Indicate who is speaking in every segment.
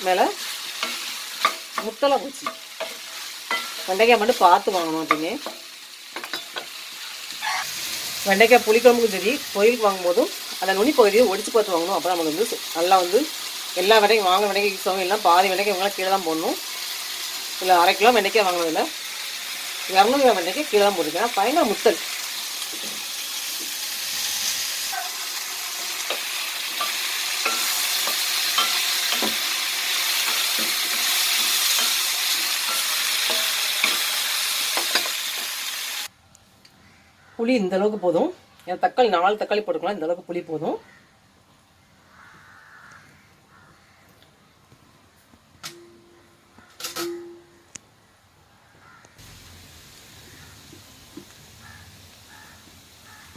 Speaker 1: மேலே முத்தலை பூச்சி. வெண்டைக்காய் மட்டும் பார்த்து வாங்கணும். அப்படின்னு வெண்டைக்காய் புளிக்குழம்புக்கும் சரி பொரியலுக்கு வாங்கும்போதும் அந்த நுனி பகுதியை ஒடிச்சு பார்த்து வாங்கணும். அப்போ நமக்கு வந்து நல்லா வந்து எல்லா வெண்டைக்கும் வாங்க வெண்டைக்காய் யூஸ் ஆகும். எல்லாம் பாதி வெண்டைக்காய் இவங்களாம் கீழே தான் போடணும். இல்லை 1/2 கிலோ வெண்டைக்காய் வாங்கினதில்லை 200 கிராம் வெண்டைக்காய் கீழே தான் போட்டுருக்கேன். பயங்கர முத்தல். புளி இந்த அளவுக்கு போதும். ஏன்னா தக்காளி 4 தக்காளி போட்டுக்கலாம். இந்த அளவுக்கு புளி போதும்.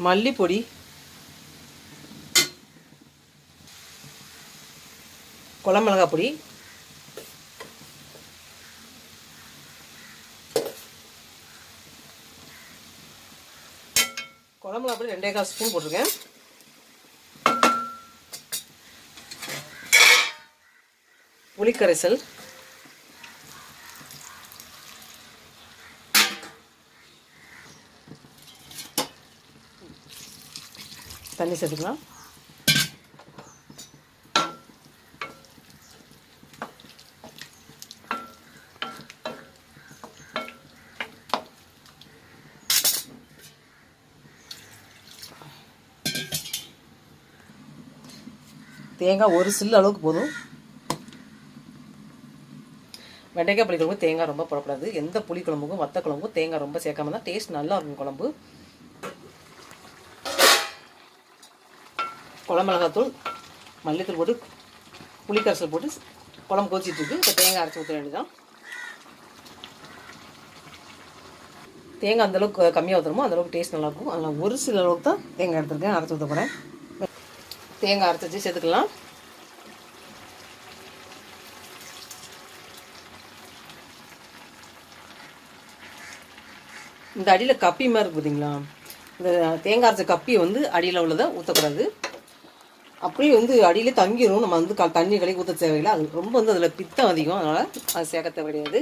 Speaker 1: மல்லிப்பொடி, குழம்பு பொடி, குழம்பு பொடி 2.25 ஸ்பூன் போட்டிருக்கேன். புளிக்கரைசல், தண்ணி சேர்த்துக்கலாம். தேங்காய் ஒரு சில்லு அளவுக்கு போதும். வெண்டைக்காய் புளிக்குழம்பு தேங்காய் ரொம்ப போடக்கூடாது. எந்த புளிக்குழம்புக்கும் வத்த குழம்புக்கும் தேங்காய் ரொம்ப சேர்க்காம தான் டேஸ்ட் நல்லா இருக்கும் குழம்பு. குழம்பு மிளகாத்தூள், மல்லித்தூள் போட்டு புளிக்கரைசல் போட்டு குழம்பு கொதிச்சிட்டு இருக்கு. இப்போ தேங்காய் அரைச்சி ஊற்ற வேண்டியதான். தேங்காய் அந்தளவுக்கு கம்மியாக ஊற்றுறமோ அந்தளவுக்கு டேஸ்ட் நல்லாயிருக்கும். அதில் ஒரு சில அளவுக்கு தான் தேங்காய் எடுத்துருக்கேன், அரைச்சி ஊற்ற போகிறேன். தேங்காய் அரைச்சி வச்சு சேர்த்துக்கலாம். இந்த அடியில் கப்பி மாதிரி இருக்குது பார்த்தீங்களா, இந்த தேங்காய் அரைச்ச கப்பியை வந்து அடியில் உள்ளதை ஊற்றக்கூடாது. அப்படியே வந்து அடியிலே தங்கிடும். நம்ம வந்து தண்ணி கலக்கி ஊற்ற தேவையில்லை. அது ரொம்ப வந்து அதில் பித்தம் அதிகம், அதனால் அது சேர்க்க தேவையாது.